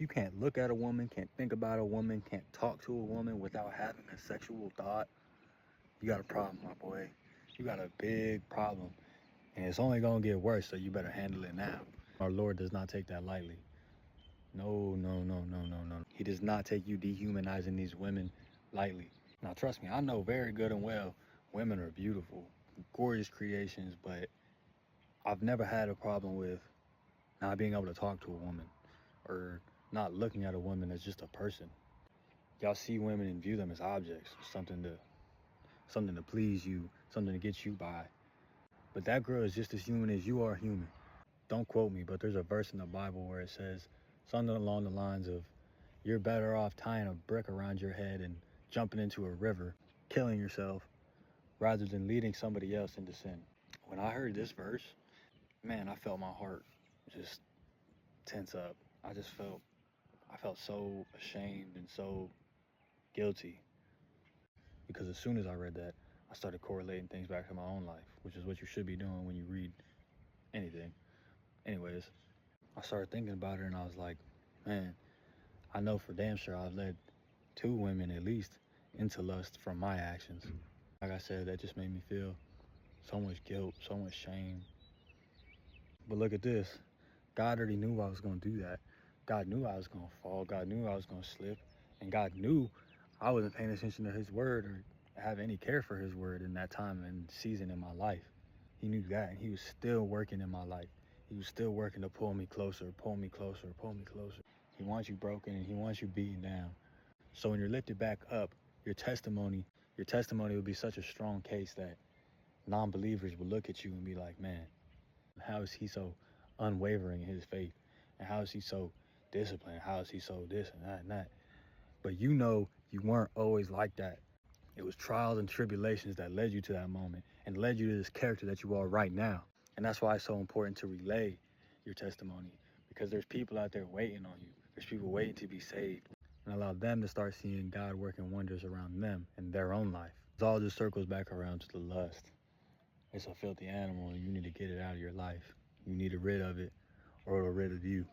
If you can't look at a woman, can't think about a woman, can't talk to a woman without having a sexual thought, you got a problem, my boy. You got a big problem. And it's only going to get worse, so you better handle it now. Our Lord does not take that lightly. No, no, no, no, no, no. He does not take you dehumanizing these women lightly. Now, trust me, I know very good and well women are beautiful, gorgeous creations, but I've never had a problem with not being able to talk to a woman or not looking at a woman as just a person. Y'all see women and view them as objects, something to please you, something to get you by. But that girl is just as human as you are human. Don't quote me, but there's a verse in the Bible where it says something along the lines of, you're better off tying a brick around your head and jumping into a river, killing yourself, rather than leading somebody else into sin. When I heard this verse, man, I felt my heart just tense up. I felt so ashamed and so guilty, because as soon as I read that, I started correlating things back to my own life, which is what you should be doing when you read anything. Anyways, I started thinking about it and I was like, man, I know for damn sure I've led 2 women at least into lust from my actions. Like I said, that just made me feel so much guilt, so much shame. But look at this. God already knew I was going to do that. God knew I was going to fall. God knew I was going to slip. And God knew I wasn't paying attention to his word or have any care for his word in that time and season in my life. He knew that, and he was still working in my life. He was still working to pull me closer, pull me closer, pull me closer. He wants you broken and he wants you beaten down. So when you're lifted back up, your testimony will be such a strong case that non-believers will look at you and be like, man, how is he so unwavering in his faith? And how is he so disciplined? How is he so this and that and that? But you know you weren't always like that. It was trials and tribulations that led you to that moment and led you to this character that you are right now. And that's why it's so important to relay your testimony, because there's people out there waiting on you. There's people waiting to be saved, and allow them to start seeing God working wonders around them in their own life. It all just circles back around to the lust. It's a filthy animal and you need to get it out of your life. You need to rid of it or it'll rid of you.